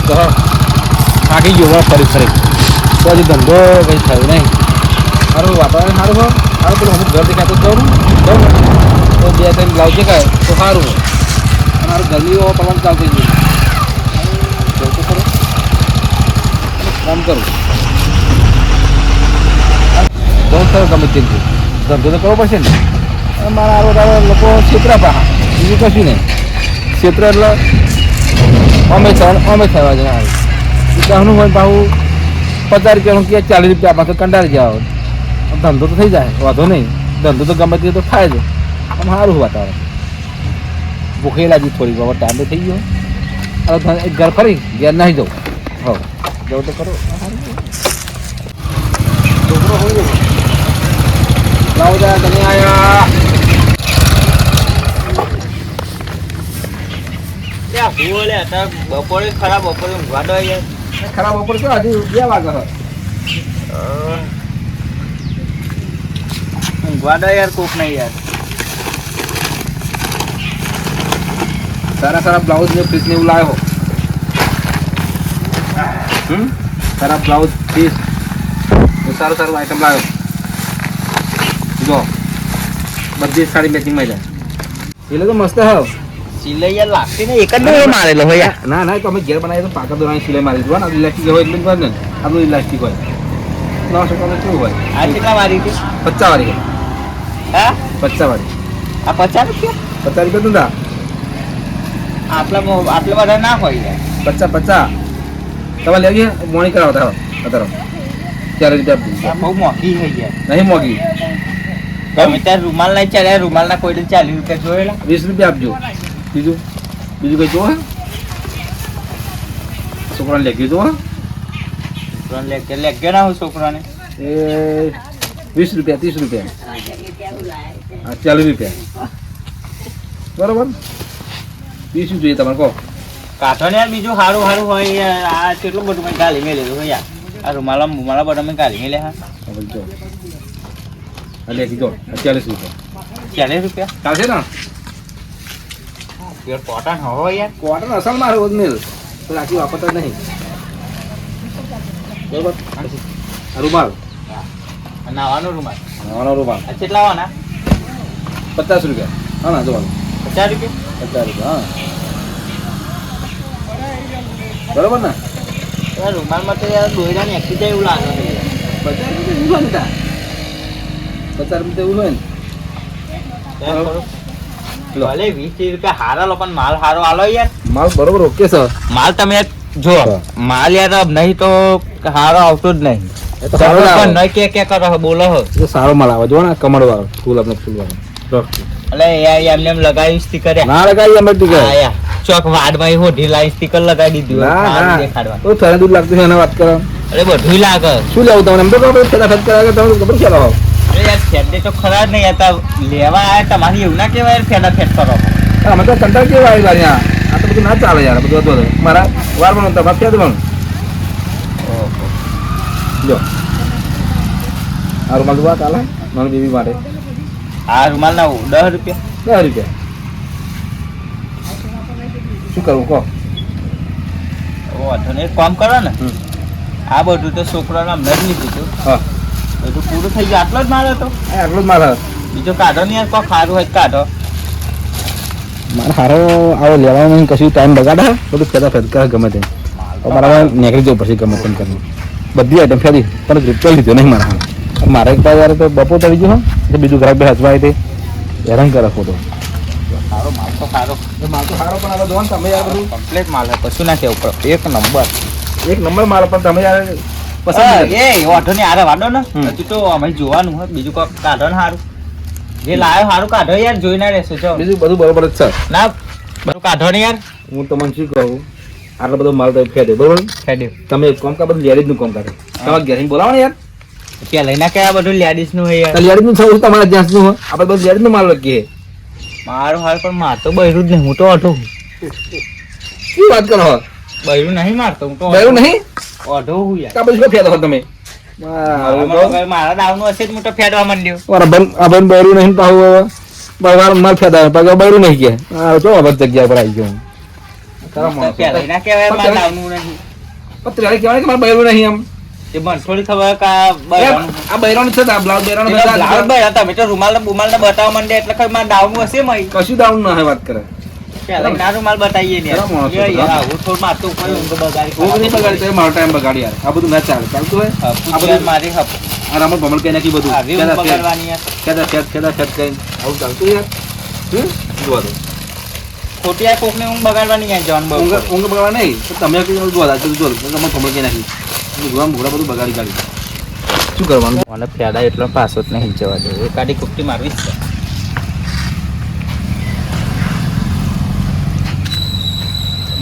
તો થાકી ગયો ફરી ફરી તો હજી ધંધો કંઈ થયું નહીં. સારું વાતાવરણ સારું હોય સારું પેલું અમુક ઘર દેખાતું જવું તો 2-3 બ્લાઉઝ દેખાય તો સારું હોય. મારું ગરમીઓ પવન ચાલતી ગયું જવું તો ખરું કામ કરું બહુ સરસ ગમે તે ધંધો તો કરવો પડશે ને. મારા આરો લોકો ક્ષેત્ર પાહા બીજું કશું નહીં. ક્ષેત્ર એટલે અમે થવા જાય ત્યાંનું હોય પાછું 50 રૂપિયાનું કે 40 રૂપિયા પાછું કંટાળી જાવ. ધંધો તો થઈ જાય વાંધો નહીં. ધંધો તો ગમે તે તો થાય જ. આમ સારું વાતાવરણ ભૂખે લાગી થોડી બાબત ટાઈમે થઈ ગયો. હવે એક ઘર ફરી ઘેર નાહી જાઉં. હવે જવું તો કરો છોકરો હોય લાવો જા તમે આયા બપોરે ખરાબ બપોરે ઊંઘવા દો યાર. ખરાબ બપોર તો હજી 2 વાગે ઊંઘવા દો યાર કોક નહીં યાર. સારા બ્લાઉઝ ને પીસ ને એવું લાવ્યો. સારા બ્લાઉઝ પીસ સારું આઈટમ લાવ્યો. જો બધી સાડી મેચિંગમાં જાય એટલે તો મસ્ત હો. સિલાઈ યાર લાગતી ને એક જ નહીં મારેલો હોય યાર. ના તો અમે ઘેર બનાવીએ તો પાકા દોરાની સિલાઈ મારી દીધું ને. ઇલાસ્ટિક હોય એટલે ને આપણું ઇલાસ્ટિક હોય. નવા છોકરાને કેવું હોય આ કેટલા મારી હતી? 50 વાળી. હા 50 વાળી. આ 50 રૂપિયા? 50 રૂપિયા ધંધા આટલા બધા ના હોય યાર. 50 તમે લેવી મોણી કરાવતા અત્યારે 40 રૂપિયા. બહુ મોંઘી થઈ યાર. નહીં મોંઘી. તમે ત્યાં રૂમાલ નહીં ચાલ્યા રૂમાલના કોઈ 40 રૂપિયા જોયેલા? 20 રૂપિયા આપજો. બીજું કઈ જોવે છોકરાને લેગ્યું જોવે? છોકરાને લેગ્યો ના હોય છોકરાને એ 20 રૂપિયા 30 રૂપિયા 40 રૂપિયા બરોબર. બીજું જોઈએ તમારે કહો? કાઢો ને યાર બીજું સારું હોય યાર. આ કેટલું બધું મેં ગાલી મેલેલું હોય યાર. આ રૂમાલા બધા મેં ગાલી મેલે. હા જો લે કીધો 40 રૂપિયા. 40 રૂપિયા ચાલશે ને? યાર કોટન હોય યાર. કોટન અસલ મારે રોજ મિલ તો આખી વાપરતા જ નહીં. બરોબર. રૂમાલ નાવાનો રૂમાલ. રૂમાલ કેટલા આવવાના? 50 રૂપિયા. હા ના જોવાનું 50 રૂપિયા. 50 રૂપિયા. હા બરોબર ને? રૂમાલમાં તો યાર દોયરાની એક્સી જાય એવું લાગે. 50 રૂપિયા એવું હોય ને. ભલે 20 રૂપિયા હારા લો પણ માલ હારો આલો યાર. માલ બરોબર ઓકે સર. માલ તમે જો માલ યાર નહીં તો હારો આવતો જ નહીં. સારો નહીં કે કરો બોલો હો. સારો માલ આવે જો ને કમળ વાળો ફૂલ આપણે ફૂલ વાળો. એટલે એમને એમ લગાવી સ્ટીકર ના લગાવી અમે ટીકર ચોક વાડમાં હોઢી લાઈ સ્ટીકર લગાવી દીધું દેખાડવા. તો થરે દૂર લાગતું છે એને વાત કરો. અરે બધું લાગે. શું લેવું તમને? એમ તો ફેદાફેદ કરાવે તમને ખબર છે. અરે યાર ફેદે તો ખરા જ નહીં યાર. લેવા આયા તમારી એવું ના કહેવાય ફેદાફેદ કરો. અમે તો કંટાળ કેવા આવેલા અહીંયા. આ તો બધું ના ચાલે યાર. બધું મારા વાર બનો તમારે ફેદ બનો. જો આ રૂમાલ વાત ચાલે મારી બેબી માટે. આ રૂમાલ ના 10 રૂપિયા. 10 રૂપિયા. શું કરવું કહો? એક કામ કરો ને. આ બધું તો છોકરાને અમને જ લીધું હતું. હા બધું પૂરું થઈ ગયું. આટલો જ માલ હતો? આટલો જ માલ હતો. બીજો કાઢો ને યાર. કોઈ સારું હોય કાઢો. મારે સારો આવો લેવાનો નહીં. કશું ટાઈમ બગાડે બધું ફેદાફેદ કરે ગમે તે. મારા નીકળી જવું પછી ગમે તેમ કરીને બધી આઈટમ ફેરી પણ રિપેર લીધો નહીં મારા. મારે એક વાર તો બપોર ચડી ગયો એટલે બીજું ગ્રાહક બે હચવાય તે હેરાન કરે ખોટો. સારો માલ તો સારો. માલ તો સારો પણ હવે જોવાનું તમે યાર બધું કમ્પ્લીટ માલ છે. કશું ના કહેવું પડે. એક નંબર માલ પણ તમે યાર પસંદ એ ઓઢો ને આરે વાડો ને હજુ તો અમે જોવાનું હોય. બીજું કોઈ કાઢો ને સારું જે લાવ્યો સારું કાઢો યાર. જોઈ ના રહેશે જો. બીજું બધું બરોબર જ છે. ના બધું કાઢો ને યાર. હું તમને શું કહું આટલો બધો માલ તો ફેદે બરોબર. ફેડ્યું તમે એક કામ કા બધું લેડીઝ નું કામ કરે. તમારે ઘેર બોલાવો ને યાર. ત્યાં લઈને કે આ બધું લેડીઝ નું હોય યાર. લેડીઝ નું થવું તમારા જેન્ટ્સ નું હોય. આપણે બધું લેડીઝ નું માલ લખીએ. મારું હાલ પણ માર તો બૈરું જ નહીં. હું તો ઓઢો. શું વાત કરો? બૈરું નહીં મારતો હું તો. બૈરું નહીં ઓઢો હું યાર. કા બધું ફેદો તમે. મારા દાવનું હશે જ હું તો ફેડવા માંડ્યો. અબન બૈરું નહીં પાહુ માલ ફેદા પગ બૈરું નહીં કે જો અબત જગ્યા પર આવી ગયો. તારા માણસો પહેલા ના કહેવાય પણ મારે પહેલા- લાવવાનું નહીં. પણ ત્યારે કહેવાય કે મારે બૈરું નહીં એમ એ મને થોડી ખબર કે આ બૈરાનું. આ બૈરાનું છે આ બ્લાઉઝ બૈરાનું એટલે છે. બ્લાઉઝ બૈરા, તમે તો રૂમાલ ને બુમાલ ને બતાવવા માંડે એટલે કઈ મારે ડાઉનું હશે મય. કશું દાઉન ના હોય વાત કરે પહેલા ના રૂમાલ બતાવીએ ને ખરા માણસો યાર. ખરા. આવું થોડું મારતું કોઈ ઊંઘ બગાડી હું નહીં બગાડી તો મારો ટાઈમ બગાડી યાર આ બધું ના ચાલે ચાલતું હોય આ આ બધું મારી હપ આ રમત ભમણ કઈ નાખી બધું આવી ઊંઘ બગાડવાની યાર. ખેદા કઈ આવું ચાલતું યાર જોવા દો ખોટી આ કોકને ઊંઘ બગાડવાની યાર જોન બહુ. ઊંઘ બગાડવા નહીં તો તમે કઈ જોવા દો જો તમે ભમણ કઈ નાખી જોવા ઘોડા બધું બગાડી કાઢી શું કરવાનું મને ફેડા એટલો પાસો જ નહીં જવા દે. એ કાઢી કુપટી મારવી જ છે.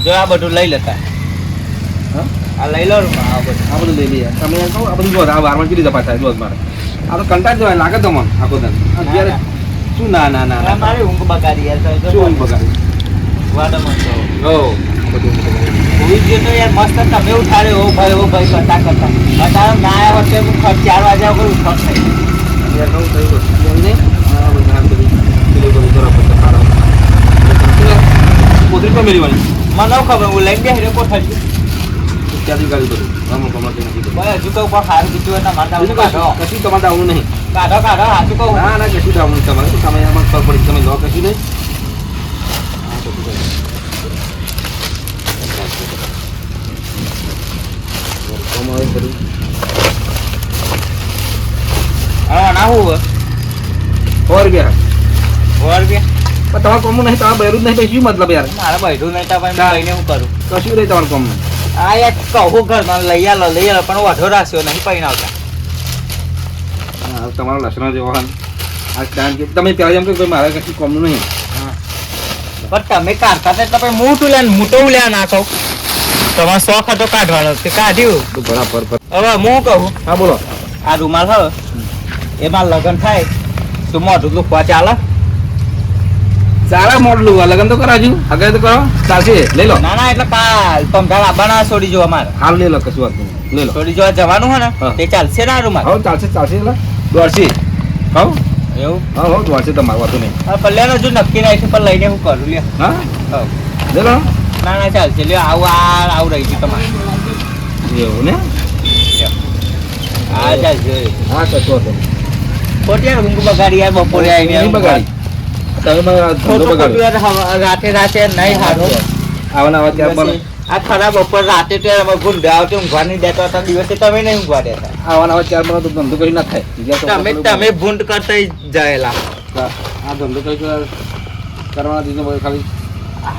જો આ બધું લઈ લેતા. હા આ લઈ લો રૂમાલ, આ બધું. આ બધું લઈ લઈએ તમે કહો આ બધું જો આ વારમાં કેટલી દફા થાય જો મારે આ તો કંટાળ જવાય લાગે તો મને આખો દન અત્યારે શું ના ના ના આ ના મારી ઊંઘ બગાડી યાર. તો શું ઊંઘ બગાડી વાડો મસ્ત હો. હો આ બધું ઊંઘ બગાડી. હોવી જ જોઈએ તો યાર મસ્ત તમે ઉઠાડે ઓ ભાઈ કરતા કરતા. અત્યારે ના આવ્યા વખતે હું 4 વાગ્યા વગર ઉઠો જ નહીં. યાર નવું થયું હતું એમ નહીં આ બધું આ બધું પેલું બધું બરાબર છે સારા પોતરી પણ મેળવવાની મને ન ખબર, હું લઈને બેસી રહ્યો કોઠારી. ત્યાંથી ગાડી બધું રામો કમર કઈ નથી બધું ભાઈ હજુ કહું પણ સારું કીધું હોય તમારે બીજું કાઢો કશું તમારે આવવાનું નહીં કાઢો કાઢો સાચું કહું. ના ના કશું આવવાનું તમારે તમે એમાં ખબર પડી તમે લો કશું નહીં હા કશું નહીં. તમારે બધું હા ના હું 100 રૂપિયા રૂપિયા પણ તમારે કોમનું નહીં તમારે બહેરું જ નહીં પછી શું મતલબ યાર મારે બૈઠું નહીં તો ભાઈ હું લઈને હું કરું. કશું નહીં તમારે કોમનું આ યાર કહું ઘરમાં લઈ આલો પણ વધો રાખ્યો નહીં પૈણ આવતા. હા તમારો લસણા જેવો આ કારણ કે તમે પહેલાં એમ કે મારે કશું કોમનું નહીં પણ તમે કાઢતા હતા એટલે પછી મોટું લે મોટું લે નાખો. તમારો શોખ હતો કાઢવાનો તે કાઢ્યું. તો બરાબર હવે હું કહું હા બોલો આ રૂમાલ હ એમાં લગ્ન થાય તો મોઢું લુખવા ચાલે. સારા મોડલું લગન તો કરાવજો આગળ તો કરો ચાલશે લઈ લો ના ના એટલે કાલ પંખા લાવવાના છોડી જો અમારે હાલ લઈ લો કશું વાત નહીં લઈ લો છોડી જોવા જવાનું હોય ને હા. તે ચાલશે ને આ રૂમાલ હા ચાલશે ચાલશે એટલે દોડશે હા એવું. હા હા દોડશે તમારે વાંધો નહીં હા પણ લેનો જો નક્કી નહીં છે પણ લઈને હું કરું લે. હા હા. લઈ લો ના ના ચાલશે લ્યો આવું રહી ગયું તમારે. એવું ને હા ચાલશે. હા કશું વાંધો નહીં ખોટી યાર ઊંઘ બગાડી યાર બપોરે આવીને નહીં બગાડી તમે મારા ધંધો ખોટું ખોટું બગાડ્યો યાર રાતે રાતે નહીં હારું. આવવાના આવા ત્યાર પણ આ ખરાબ બપોર રાતે તો યાર ગુંડા આવતી ઊંઘવા નહીં દેતા હતા દિવસે તમે નહીં ઊંઘવા દેતા. આવવાના આવા ત્યાર પણ તો ધંધો કરી ના થાય બીજા તો તમે તમે ભૂંડ કરતા જાયેલા. આ ધંધો કરી કરવાના દીધો બધું ખાલી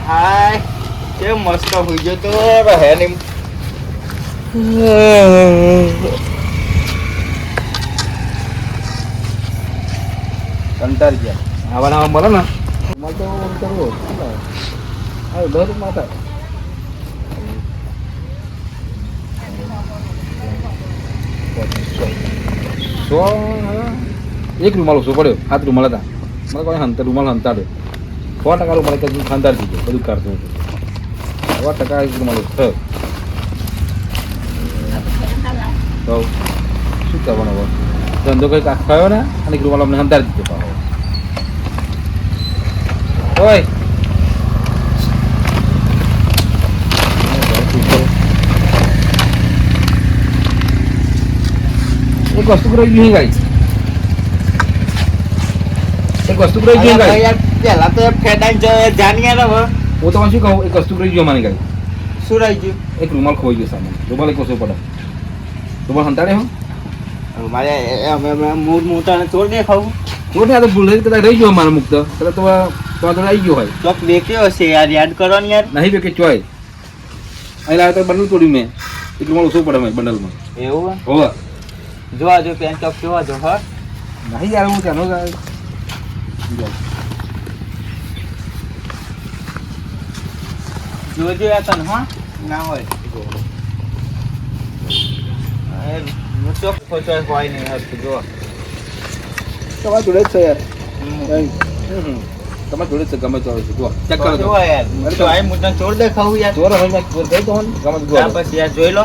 હાય કે મસ્ત હોઈ ગયો તો રહે નહીં. કંટાળી ગયા આવવાના આવા મળે ને મળે તો કરવો હા 10 રૂપિયા થાય સો એક રૂમાલ ઓછો પડ્યો 7 રૂમાલ હતા મને કોઈ રૂમાલ હંતાડ્યો 100% રૂમાલ કે હંતાડી દીધો બધું કાઢતું હતું 100% એક રૂમાલ ઓછો તો શું કરવાનું હવે ધંધો કંઈક ખાયો ને અને એક રૂમાલ અમને હંતાડી દીધો પાછો ઓય એક વસ્તુ રહી ગયું ગાઈ એક વસ્તુ રહી ગયું ગાઈ યાર પેલા તો ફેડાઈ જાણીએ ને હવે હું તમને શું કહું એક વસ્તુ રહી ગયું મારી ગાઈ શું રહી ગયું. એક રૂમાલ ખોઈ ગયો સામે રૂમાલ એક વસ્તુ પડે રૂમાલ હંતાડે હો મારે મોટા ચોર દે ખાવું તો ને આ તો ભૂલ કદાચ રહી ગયો મારા મુક્ત કદાચ તો આવી ગયો હોય ચોક દેખ્યો હશે યાર યાદ કરવાની યાર. નહીં બે કે ચોય અહીં લાવે તો બંડલ તોડ્યું મેં એક રૂમાલ ઓછું પડે મેં બંડલમાં એવું હોવે જોવા જો પેન્ટ ચોક જોવા જો હા નહીં યાર હું ત્યાંનો જોજો યાર તને હા ના હોય ચોક હોય નહીં હરખું જો તમારી જોડે જ છે યાર તમારી જોડે જ છે ગમે તો જો ચેક કરો જો યાર તો આ મુદ્દા ચોર દેખાવું યાર. ચોર હવે મેં ચોર કહી દો ને ગમે તો ત્યાર પછી યાર જોઈ લો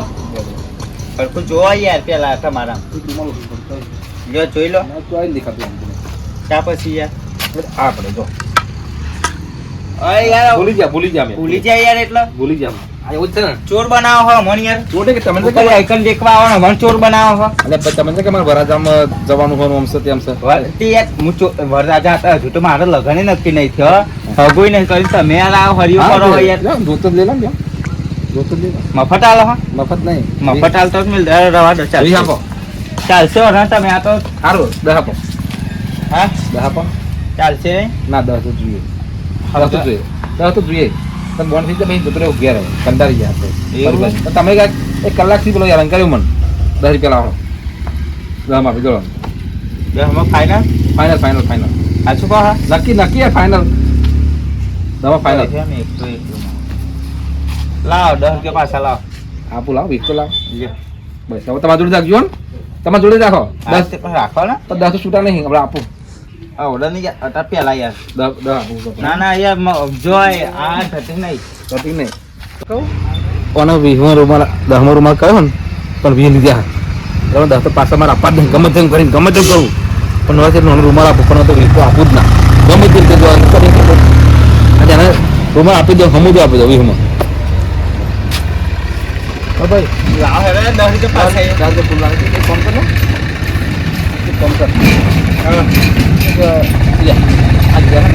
હરખું જોવા યાર પેલા તમારા જો જોઈ લો ચોય દેખાતું ત્યાં પછી યાર આ પડે જો અરે યાર ભૂલી જા મેં. ભૂલી જાય યાર એટલે ભૂલી જા આ એવું જ છે ને ચોર બનાવો હો મને યાર જોડે કે તમે તો ઉપર આઈકન દેખવા આવો ને મને ચોર બનાવો હો એટલે પછી તમે તો કે મારે વરાજામાં જવાનું હોય આમ છે તેમ છે તે યાર હું વરરાજા હતા હજુ તો મારે લગન નક્કી નહીં થયો હગોઈ નહીં કરી તમે યાર આ હરિયો કરો હો યાર જોતો જ લઈ લો ને જોતો જ લઈ લો મફત આલો હો મફત નહીં મફત આલતો જ મિલ રવા દો વીસ આપો ચાલશે હો તમે આ તો સારું 10 આપો હા 10 આપો ચાલશે નહીં ના 10 તો જોઈએ 10 તો જોઈએ 10 તો જોઈએ તમે બોન થઈ જાય જતો રહ્યો ઘેર કંટાળી ગયા એવું? આપણે તો તમે કાંઈક 1 કલાકથી પેલો યાર કર્યું મને 10 રૂપિયા લાવો 10 આપી દો ફાઈનલ ફાઇનલ આ શું કહો હા નક્કી ફાઇનલ દવા ફાઇનલ લાવો 10 રૂપિયા પાછા લાવો આપું લાવો 20 તો લાવો બસ હવે તમારા જોડે રાખજો ને તમારા જોડે રાખો 10 રાખો ને તો 10 તો છૂટા નહીં આપણે આપું ઓર્ડર નહીં અત્યારે પેલા યાર 10 આપું ના યાર જોય આ થતી નહીં થતી નહીં કહું ઓનો 20મો રૂમાલ 10મો રૂમાલ કહ્યો ને પણ 20 લીધા હવે 10 તો પાછા મારે આપવા જ નહીં ગમે તેમ કરીને ગમે તેમ કરું પણ હવે છે નાનો રૂમાલ આપું પણ તો 20 તો આપું જ ના ગમે તે રીતે જો કરીને એને રૂમાલ આપી દો હમું આપી દો 20માં ભાઈ લાવો હેરે 10 રૂપિયા પાછા ચાલ તો ફૂલ લાગે એક કામ કર ને એક કામ કર લે આ ગયા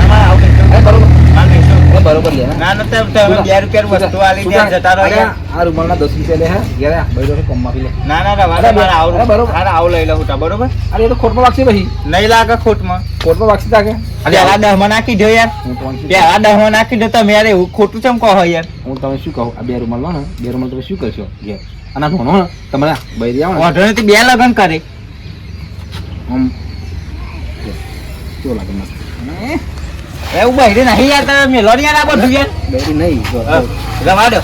ના આવું બરોબર ના નહીં બરોબર લે ના ના તમે 2 રૂપિયા વસ્તુ આલી દે જતા રહો યાર આ રૂમાલના 10 રૂપિયા લે હા ગયા ભાઈ કોમ માં લે ના ના રવા મારે આવું બરોબર. આવું લઈ લઉં બરોબર અરે એ તો ખોટમાં વાગશે ભાઈ નહીં લાગે ખોટમાં વાગશે તાકે પેલા 10 માં નાખી દો યાર હું તો પેલા 10 માં નાખી દો તમે યાર એવું ખોટું ચમ કહો યાર હું તમે શું કહું આ બે રૂમાલ લો ને બે રૂમાલ તમે શું કરશો ઘેર અને આ ધોનો ને તમારે બૈરી આવો ને ઓઢણે તો 2 લગન કરે આમ કેવો લાગે મસ્ત એવું બહેરી નહીં યાર તમે મેલો ને યાર આ બધું યાર બૈરી નહીં રવા દો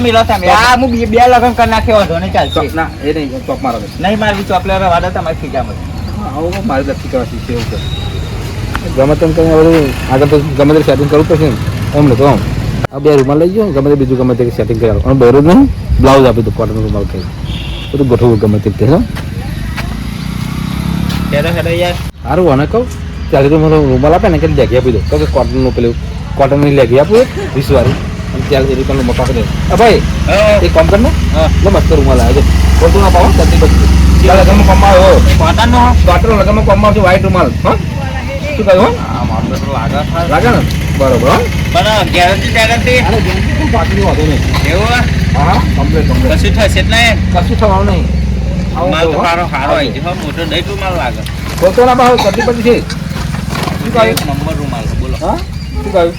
મેલો તમે આ હું 2 લગન કરી નાખ્યો ઓઢણે ચાલશે ના એ નહીં ચોક મારો નહીં મારવી ચોકલેટ રવા દો તમારી ખીજામાં આવું મારે લખી કરવાથી છે એવું ગમે તેમ કરીને બધું આગળ તો ગમે તે સેટિંગ કરવું પડશે ને એમ નતો આમ આ બે રૂમાલ લઈ ગયો ગમે તે બીજું ગમે તે સેટિંગ કરી અને બહેરો જ નહીં બ્લાઉઝ આપી દો કોટન રૂમાલ કહી બધું ગોઠવવું ગમે તે હો હેડો યાર સારું અને કહું ત્યારે તો મને રૂમાલ આપે ને કે લેગી આપી દો તો કે કોટનનું પેલું કોટનની લેગી આપું 20 વાળી અને ત્યારે એ રીતનું મોટા આપી દે ભાઈ એક કામ કર ને લો મસ્ત રૂમાલ આવે છે બોલતું ના પાવો જલ્દી બચી ત્યાં લગનમાં કોમમાં આવ્યો કોટનનો કોટન લગનમાં કોમમાં આવશે વ્હાઈટ રૂમાલ હા શું કહ્યું આ મારું તો લાગે લાગે ને બરોબર હા પણ ગેરંટી અરે જેમ બાકી વાંધો નહીં એવું હા કમ્પ્લીટ કશું થશે જ નહીં કશું થવાનું નહીં માલ તો સારો આવી ગયો મોટો દહીં રૂમાલ લાગે ખોટો ના ભાવ કદી પછી છે શું કહ્યું એક નંબર રૂમાલ છે, બોલો હા શું કહ્યું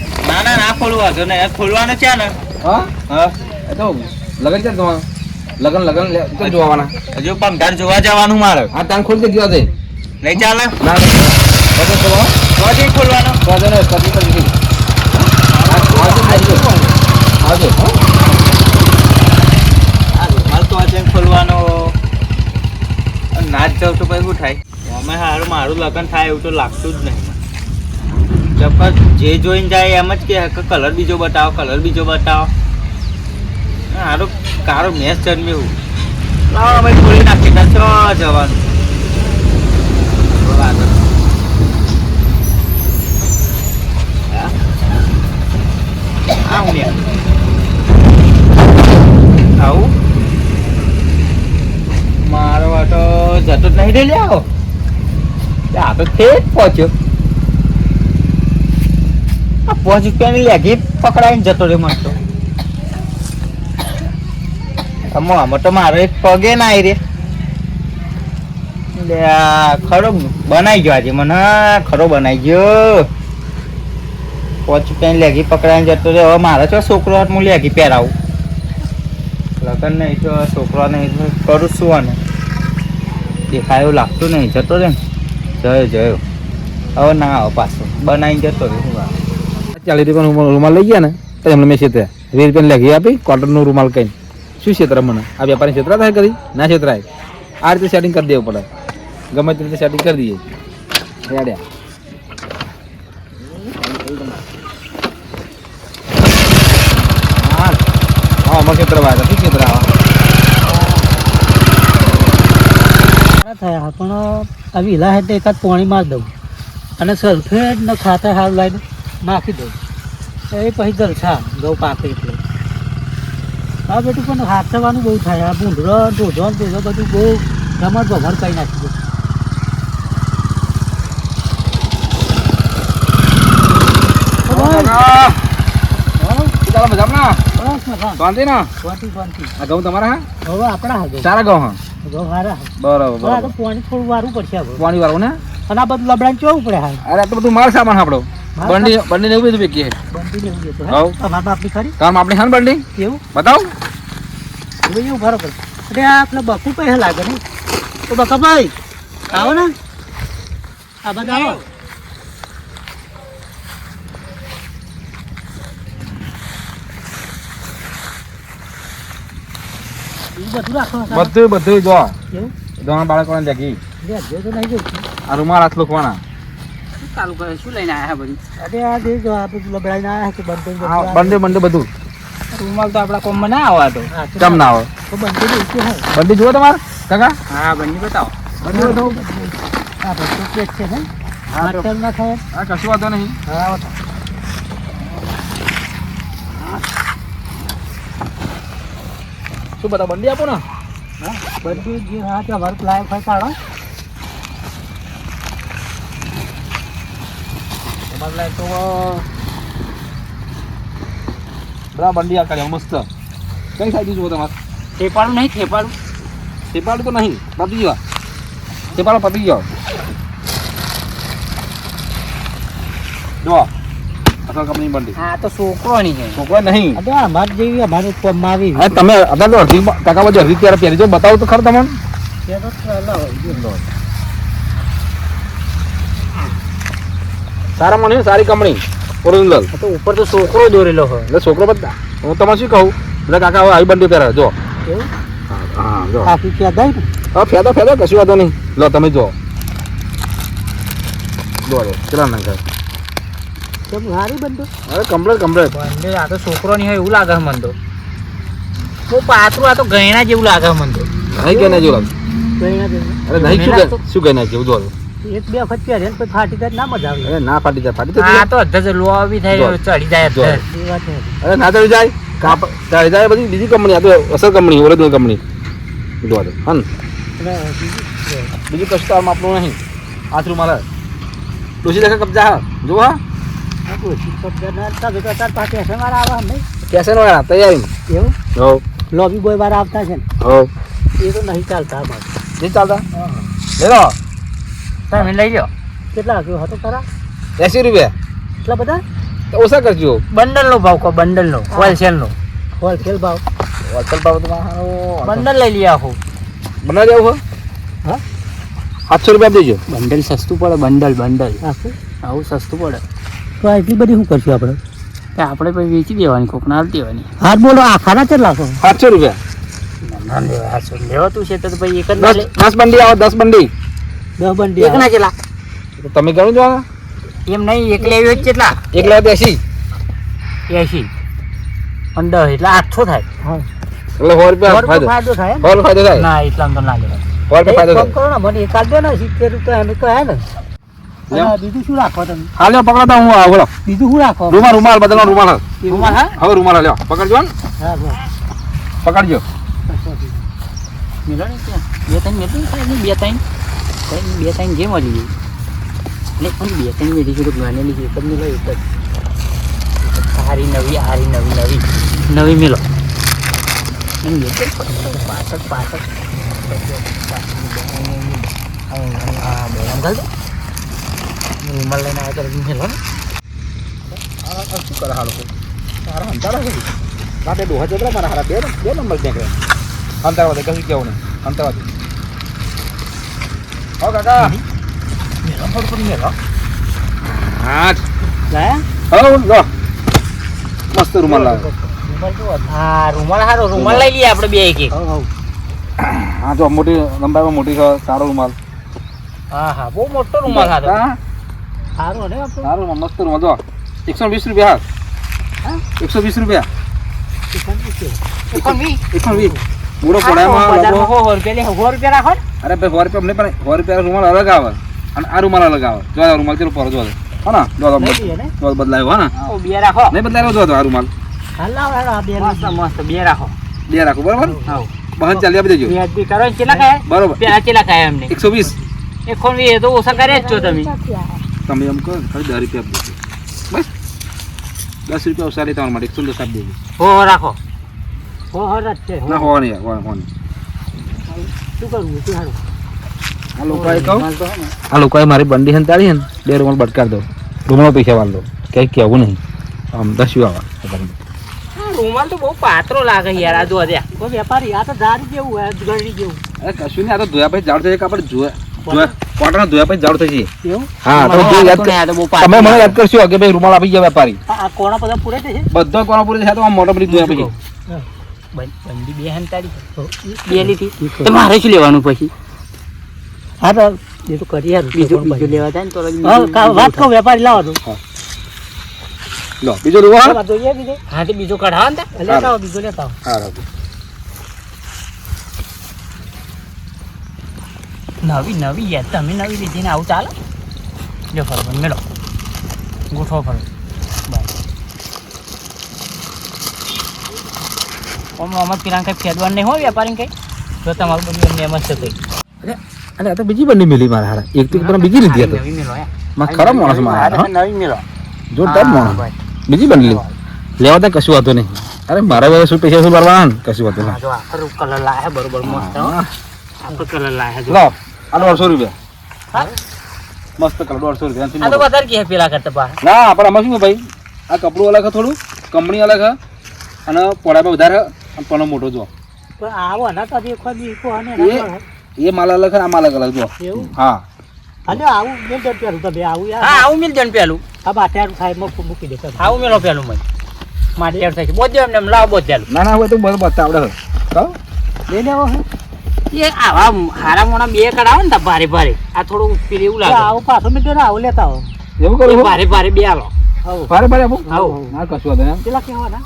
ના ખોલવા જો ને ખોલવાનો છે ને હા હા એ તો લગન છે તમારું લગન તો જોવાના હજુ પંખાર જોવા જવાનું મારે આ તાન ખોલી દે ગયો છે નહીં ચાલે ના લગન જોવા તો ખોલવાનો તો ને કદી પછી આવજો આ રૂમાલ તો આજે ખોલવાનો ના જ જાવ તો પછી શું થાય અમે મારું લગ્ન થાય એવું તો લાગતું જ નહીં જબકર જે જોઈને જાય એમ જ કે કલર બીજો બતાવો હારું કારો મેચ જન્મ્યું લાવો અમે ખોલી નાખી છો જવાનું આવું મારો વાટો જતો જ નહીં રે લ્યાવો આ તો તે જ પહોંચ્યો આ 5 રૂપિયાની લેગી પકડાઈને જતો રે મસ્ત આમાં તો મારો એક પગે ના આવી રે ખરો બનાવી ગયો આજે મને ખરો બનાવી ગયો 5 રૂપિયાની લેગી પકડાઈને જતો રે હવે મારે છો છોકરો હાથ હું લેગી પહેરાવું લગન નહીં તો છોકરો નહીં કરું શું આને દેખાય એવું લાગતું નહીં જતો રે ને જયો હવે ના આવો પાછો બનાવીને જતો રે શું વાત 40 રૂપિયાનો રૂમાલ લઈ ગયા ને તો એમને મેં છેતર્યા 20 રૂપિયાની લેગી આપી કોટનનો રૂમાલ કઈ શું છેતરા મને આ વેપારી છેતરા થાય કરી ના છેતરાય આ રીતે સેટિંગ કરી દેવું પડે ગમે તે રીતે સેટિંગ કરી દઈએ રેડ્યા હા અમારે છેતરવા હતા શું છેતરા થયા પણ આ વિલા હેઠે એકાદ પાણી માર દઉં અને સલ્ફેટ ને ખાતર હાલ લાવીને નાખી દઉં એ પછી જલસા ઘઉં પાકે એટલે હા બેટું પણ હાથવાનું બહુ થાય આ ભૂંડરો ઢોધો ને તેજો બધું બહુ રમત ભમર કરી નાખી દઉં મજામાં બસ મજા શાંતિ ના શાંતિ શાંતિ આ ઘઉં તમારા હા હવે આપણા હા સારા ઘઉં હા ઘઉં સારા બરાબર હા તો પાણી થોડું વારું પડશે હવે પાણી વાળું ને અને આ બધું લબડાને ચોવું પડે હાલ અરે આ તો બધું માલ સામાન આપણો બંડી બંડી ને એવું બધું વેચીએ બંધી લેવું જતો હઉ. તમારા બાપની ખરી કામ આપણે હા ને બંડી એવું બતાવો હવે એવું બરોબર અરે આ આપણે બકુ પૈસા લાગે ને તો બકાભાઈ આવો ને આ બધા આવો એવું બધું રાખો બધું બધું જો એવું તમારા બાળકોને જગી લે જો તો નહીં જોઈતું આ રૂમાલ હાથ લોકોના શું ચાલુ કરે શું લઈને આવ્યા બધું અરે આ જે જો આ બધું લબડાઈને આવ્યા છે બંધ આ બંડી બંડી બધું રૂમાલ તો આપણા કોમમાં ના આવવા તો કેમ ના આવે તો બંધ જોઈતું હોય બંડી જુઓ તમારે કાકા હા બંધ બતાવો બંડી બતાવો હા બધું પ્લેટ છે ને હા તો મટર ના થાય આ કશું વાંધો નહીં હા બતાવો શું બતાવો બંડી આપો ને હા બધું જે હા ત્યાં વર્ક લાયક હોય કાઢો તમારે લાયક તો બરાબર બંડી આ કર્યા મસ્ત કઈ સાઈડ જુઓ તમારે થેપાડું નહીં થેપાડું સેપાડું તો નહીં પતી ગયો સેપાડો પતી ગયો જો અસલ કંપની બંડી હા તો છોકરોની છે છોકરા નહીં આ તો અમારે જેવી અમારે કોમમાં આવી હા તમે અત્યારે તો અડધી કાકા બાજુ અડધી ત્યારે પહેરી જો બતાવો તો ખરું તમને સારા મને સારી કંપની ઓરિજિનલ તો ઉપર તો છોકરો દોરેલો હોય એટલે છોકરો બધા હું તમને શું કહું એટલે કાકા હવે આવી બંડી પહેરે જો એવું હા જો આખી ક્યાં ગઈ હા ફેદો ફેદો કશું વાંધો નહીં લો તમે જો લો કેટલા નાખે કેમ સારી બંધો અરે કમ્પ્લેટ કમ્પ્લેટ બંને આ તો છોકરોની હોય એવું લાગે મને તો બહુ પાતળું આ તો ગયણા જેવું લાગે મને તો નહીં કે ના જો ગયણા જેવું અરે નહીં શું કહે નાખ્યું જો એક બે વખત પહેરે ને પછી ફાટી જાય ના મજા આવે અરે ના ફાટી જાય ફાટી આ જાય તો અધર લો બી થાય ચડી જાય જો. અધર એ વાત છે અરે ના ચડી જાય કાપ ચડી જાય બધી બીજી કંપની આ તો અસલ કંપની ઓરિજિનલ કંપની જોવા દો હા ને એટલે બીજું કશું તો આમ આપણું નહીં આથરું મારે ડોસી દેખા કબજા હા જો હા પેશન વાળા તૈયારી એવું હો લોબી બોય વાળા આવતા છે ને હો એ તો નહીં ચાલતા અમારે નહીં ચાલતા લે લો તમે લઈ લો કેટલા આપ્યો હતો ખરા 80 રૂપિયા એટલા બધા તો ઓછા કરજો બંડલનો ભાવ કહો બંડલનો હોલસેલનો હોલસેલ ભાવ હોલસેલ ભાવ તમારો બંડલ લઈ લઈએ આખું બનાવી દેવું હો હા 700 રૂપિયા દેજો બંડલ સસ્તું પડે બંડલ બંડલ આવું સસ્તું પડે તો એટલી બધી શું કરશું આપણે આપણે પછી વેચી દેવાની કોકને આપી દેવાની હા બોલો આખાના કેટલા છો 700 રૂપિયા ના લેવાતું છે તો પછી એક જ 10 બંડી આવો 10 બંડી 10 બંડી એક ના કેટલા તો તમે ગણો જો એમ નહીં એકલે આવ્યો જ કેટલા એક લાખ 80 80 અંદર એટલે 800 થાય એટલે 100 રૂપિયા ફાયદો ફાયદો થાય 100 ફાયદો થાય ના એટલામાં તો ના લેવાય 100 રૂપિયા ફાયદો એક કામ કરો ને મને એકાદ દો ને 70 રૂપિયા એમ તો હે ને અને બીજું શું રાખો તમે હાલો પકડતા હું આવો બોલો બીજું શું રાખો રૂમાલ રૂમાલ બદલનો રૂમાલ રૂમાલ હા હવે રૂમાલ લ્યો પકડજો ને હા બસ પકડજો મિલો ને ત્યાં બે ત્રણ બે ત્રણ જે મળી ગઈ એટલે પણ બે ત્રણ મેળી છે તો જ્ઞાને લીધી એક જ મિલો એક જ હારી નવી મિલો પાછળ રૂમાલ લઈને આવ્યા તો મિલો ને શું કરે હાલો સારા અંતરા છે રાતે ડોહા જબરા મારા હારા બે નંબર નીકળે અંતરવાદે કશું કેવું નહીં અંતરવાદે હો કાકા મેરો થોડું મેરો હા લાયા હો લો મસ્ત રૂમાલ લાવે હા રૂમાલ હારો રૂમાલ લઈ લઈએ આપણે બે એક હા જો મોટી લંબાઈમાં મોટી છે સારો રૂમાલ હા બહુ મોટો રૂમાલ હારો હા સારો ને આપણો સારો મસ્ત રૂમાલ જો 120 રૂપિયા હા 120 રૂપિયા 120 બુરો પડાયમાં રૂપિયા રાખો અરે ભાઈ 100 રૂપિયા અમને પણ 100 રૂપિયા રૂમાલ અલગ આવે અને આ રૂમાલ અલગ આવે જો આ રૂમાલ ચલો પર જો હા ને જો બદલાયો હા ને બે રાખો નહીં બદલાયો જો આ રૂમાલ હાલ લાવ હેડો આ બે મસ્ત મસ્ત બે રાખો બે રાખો બરાબર હા બહન ચાલી આપી દેજો વ્યાજબી કરો ને કેટલા ખાય બરોબર પેલા કેટલા ખાય એમને 120 એ ખોન વી તો ઓછા કરે જ છો તમે તમે એમ કહો ખાલી 10 રૂપિયા આપી દેજો બસ 10 રૂપિયા ઓછા લે તમારા માટે 110 આપી દેજો હો રાખો હો હરત છે ના હો નહીં હો નહીં શું કરવું તું હારું આ લોકોએ મારી બંડી હંતાડી ને 2 રૂમાલ બટકાર દો રૂમાલ પૈસા વાળ દો કઈ કેવું નહીં આમ 10 આવા રૂમાલ તો બહુ પાતળો લાગે યાર આ જો દે કોઈ વેપારી આ તો દારી જેવું હે ગરડી જેવું અરે કશું નહીં આ તો ધોયા પછી જાડ થઈ જાય કે આપણે જોયા કોટન ધોયા પછી જાડ થઈ જાય એવું હા તો જો યાદ તમે મને યાદ કરશો કે ભાઈ રૂમાલ આપી ગયા વેપારી આ કોણા બધા પૂરે છે બધો કોના પૂરી થાય તો આમ મોટા બધી ધોયા પછી બંડી બે હંતાડી બે લીધી તો મારે શું લેવાનું પછી હા તો એ તો કરી યાર બીજું લેવા જાય ને તો વાત કહો વેપારી લાવો તો લો બીજો રૂમાલ જોઈએ બીજો હા તો બીજો કઢાવો ને લેતા આવો બીજો લેતા આવો હા રાખો નવી યાર તમે નવી લીધી ને આવું ચાલે જો ફરો મેળો ગોઠવો ફરો આમાં પેલા કઈ ફેદવાનું નહીં હોય વેપારી કઈ તો તમારું બધું એમ જ છે કઈ અરે આ તો બીજી બંડી મિલી મારા હારા એક તો પણ બીજી લીધી હતી નવી મેળો માં ખરાબ માણસ મારા નવી મેળો જોરદાર માણસ બીજી બંડી લેવા તો કશું વાતો નહીં અરે મારા હવે શું પૈસા શું ભરવાના ને કશું વાતો નહીં જો આખો કલર લાયા બરોબર મસ્ત આખો કલર લાયા જો લો આ 150 રૂપિયા મસ્ત કલર 150 રૂપિયા આ તો વધારે કે પેલા કરતા બા ના પણ આમાં શું ભાઈ આ કપડું અલગ છે થોડું કંપની અલગ છે અને પોડામાં વધારે અને પણ મોટો જો પણ આવો ના તો દેખો દીકો અને એ માલ અલગ છે આ માલ અલગ જો એવું હા હાલો આવું મેલ દે પેલું તમે આવું યાર હા આવું મિલ જણ પેલું આ બાટારું થાય મૂકી દે આવું મેલો પેલું મને માટી થાય છે બોધ એમને લાવ બોધ ચાલુ ના ના હોય તો બરોબર આવડે કહો લઈ લેવો હે એ આવા હારા મોણા બે કઢાવો ને ભારે ભારે આ થોડું પેલું એવું લાગે આવું પાછો મેલ દે આવું લેતા આવો એવું કરું ભારે ભારે બે આલો આવું ભારે ભારે આપો આવું ના કશું વાતો નહીં પેલા કેવાના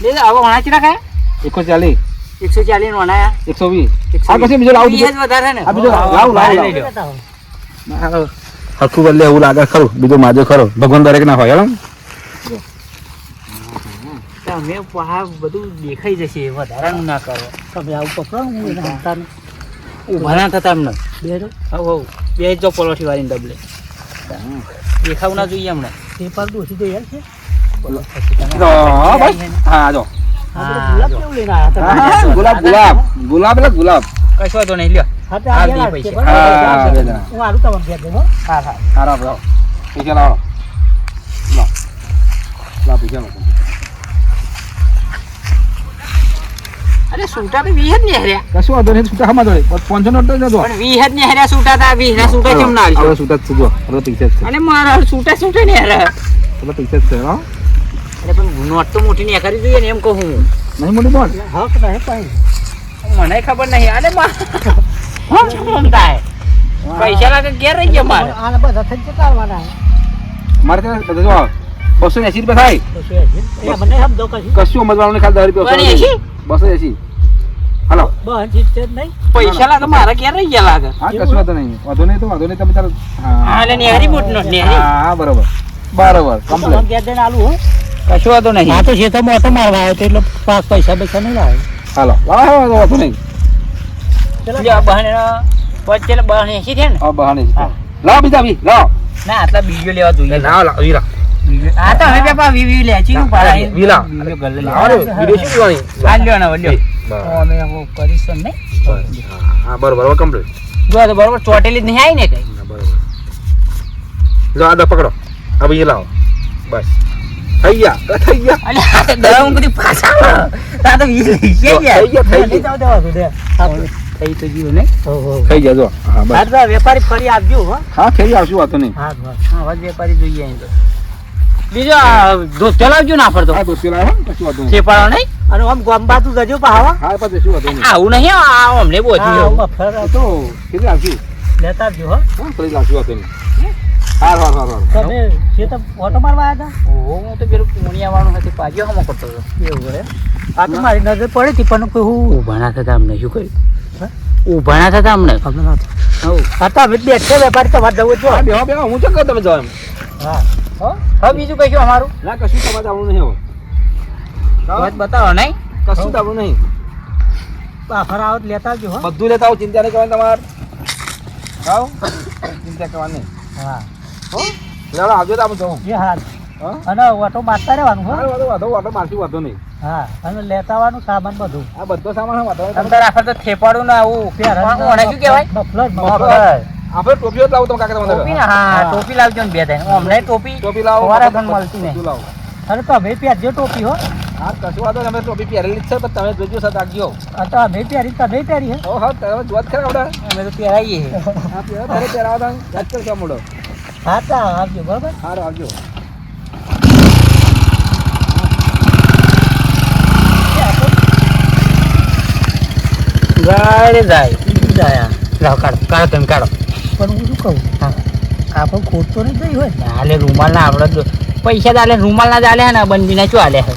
લે હવે વણા ચીરા ખાય 140 140 વણાયા 120 આ પછી બીજો લાવું એ જ વધારે ને આ બીજો લાવ ભારે લાવ લઈ લો. લેતા આવો હરખું બદલે એવું લાગે ખરું બીજો માજો ખરો ભગવાન દરેક ના હોય હેલો તમે આ બધું દેખાઈ જશે વધારાનું ના કરો તમે આવું પકડો હું એને હંતાનું ઉભા ના થતા એમને બેરો હવ બે જો પલોઠી વાળીને ડબલે દેખાવું ના જોઈએ હમણાં પેપર દોશી તો યાર છે હા બસ હા જો આપણે ગુલાબ કેવું લઈને આયા હા, હતા ગુલાબ ગુલાબ ગુલાબ એટલે ગુલાબ કશો વાંધો નહીં લ્યો હા તો આ આ દે યાર પૈસા. છે બરાબર હા, બે જણા. હું આલું તમને ફેર દઉં હો હા હા સારા બરાબર પૈસા લાવો લો લા પૈસા લાવો અરે સૂટા તો 20 જ ને હર્યા કશું વાંધો નહીં છૂટા હમા દોડે 500 નોટ જ દો પણ 20 જ ને હર્યા સૂટા તા 20 ના સૂટા કેમ ના હવે આલશો છૂટા જ છે જો હવે પૈસા જ છે અને મારા સૂટા ને હર્યા હવે પૈસા જ છે હો અરે પણ નોટ તો મોટી ને કરી જોઈએ ને એમ કહું હું નહીં મોટી બોલ હક રહે પાઈ મને ખબર નહીં અરે હા શું થાય પૈસા લાગે ઘેર રહી ગયા મારે આને બધા થઈ જતા આવવાના મારે ત્યાં બધા જો 280 રૂપિયા થાય તો શું છે એ મને સમજો કશું કશું સમજવાનું નહીં ખાલી 10 રૂપિયા 280 હાલો બસ જીત છે જ નહીં પૈસા લાગે મારા ઘેર રહી ગયા લાગે હા કશું વાંધો નહીં તો વાંધો નહીં તમે તાર હા એટલે નેહરી મોટ નો નેહરી હા બરોબર બરોબર તમને કમ્પ્લીટ ઘેર જઈને આલું હો કશું વાંધો નહીં હા તો છે તો મોટો મારવા આવ્યો તો એટલે પાક પૈસા નહીં લાવે હાલો લાવો વાંધો નહીં લ્યો બહાને પચેલે બહાને 80 થયા ને હા બહાને લાવો બીજા બી લાવો ના આટલા બીજો લેવા જોઈએ લાવો લાવો વીરા આ તો હવે પેપા વી લે છે નું પાડા વીલા બીજો ગલ્લે લે લાવો વિદેશી પીવાની આ લ્યો ને લ્યો અમે હું કરીશું ને હા બરોબર કમ્પ્લીટ જો તો બરોબર ચોટેલી જ નહીં આવી ને કઈ બરોબર લો આ દો પકડો આ બીજી લાવો બસ થઈ ગયા અલે આ તો દવા હું બધી પાછા તા તો વી લઈ ગયા થઈ ગયા થઈ નહીં ગયા જાવ દેવા દે થઈ તો જીવ ને હો હો થઈ ગયા જો હા બસ હા તો વેપારી ફરી આપજો હો હા ફેરી આવશું વાતો નહીં હા બસ હા વાત વેપારી જોઈએ અહીં તો બીજો દોસ્ત ચલાવજો ના ફરતો હા દોસ્તી લાવો કશું વાતો નહીં છેપાડો નહીં અને આમ ગોમબા તું જજો પાવા હા પછી શું વાતો નહીં આવું નહીં આ અમને હા બોધી આમાં ફર તો કેટલી આવશું લેતા આવજો હો હા ફરી લાવશું વાતો નહીં હાર હાર હાર હાર તમે જે તો ઓટો મારવા આવ્યા ઓહો હું તો પેલું પૂણિયા વાળું હતી પાજો હમો કરતો હતો હતા એવું કરે આ તો મારી નજર પડી હતી પણ કોઈ હું ઊભા ના થતા અમને શું કર્યું ઊભા ના થતા અમને ખબર નથી આ તમે બેઠે વેપારી તમારે જવું છો હા બેહો બેહો હું શું કહું તમે જાઓ એમ હા હવે બીજું કશું અમારું ના કશું તમારે આવવાનું નહીં હવે વાત બતાવો નહીં કશું આવવાનું નહીં આફર આવત લેતા આવજો હો બધું લેતા આવો ચિંતા નહીં કરવાની તમારે આવો ચિંતા કરવાની નહીં હા હો લેવડો આવજો તો આપણે જવું એ હાલ હા અને ઓટો મારતા રહેવાનું હો વાંધો મારથી વાંધો નહીં હા અને લેતા આવવાનું સામાન બધું આ બધો સામાન વાંધો અંદર આખર તો થેપાડું ના આવું ઓણે શું કહેવાય મફલર આપણે ટોપીઓ જ લાવો તમે કાકા ટોપી ને હા ટોપી લાવજો ને બે થાય હમણાં ટોપી ટોપી લાવો સવારે પણ મળતી નહીં બધું લાવો અરે તમે પહેરજો ટોપી હો હા કશું વાંધો નહીં, અમે ટોપી પહેરેલી જ છે પણ તમે જોજો સાથે રાખજો આ તો અમે પહેરી તમે પહેરી હે હો હા તમે જોવા જ ખરા આવડે અમે તો પહેરાઈએ હા પહેરો તારે પહેરાવો તો યાદ કરશો મોડો હા તો આવજો બરાબર સારું આવજો જાય જાય જાય લાવ કાઢો તમે કાઢો પણ હું શું કહું હા આપણે ખોટ તો નહીં થઈ હોય હાલે રૂમાલ ના આપણે પૈસા ચાલે રૂમાલ ના ચાલે હે ને બંદીના ચો હાલે હે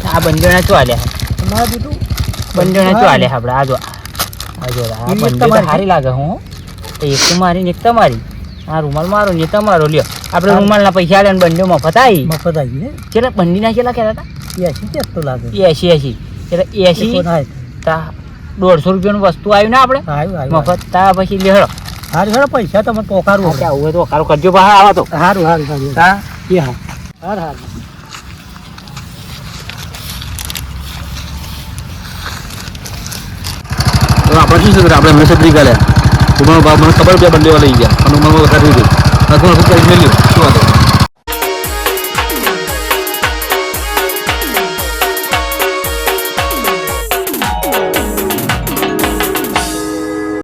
આ બંદીના ચો હાલે હે તમારે બીજું બંદીના ચો હાલે આપણે આ જો આ બંદી તો સારી લાગે હું એક તો મારી ને એક તમારી આ રૂમાલ મારો ને તમારો લ્યો આપણે રૂમાલના પૈસા આલે ને બંડીઓ મફત આવી મફત આવી હે કેટલા બંડીના કેટલા કહેતા હતા 80 તો લાગે 80 એટલે 80 તા 150 રૂપિયાનું વસ્તુ આવ્યું ને આપણે આવ્યું મફત તા પછી લેહડો હારું હેડો પૈસા તમે પોકારું હા આવું હોય તો કારો કરજો બહાર આવા તો હારું હારું હારું હા એ હા હાર હાર આપણે શું છે આપણે હંમેશા ફ્રી કર્યા ઉમરનો ભાવ મને ખબર બે બંને લઈ ગયા અને ઉમરમાં ખરીદી નથી કરી મેલ્યું શું વાંધો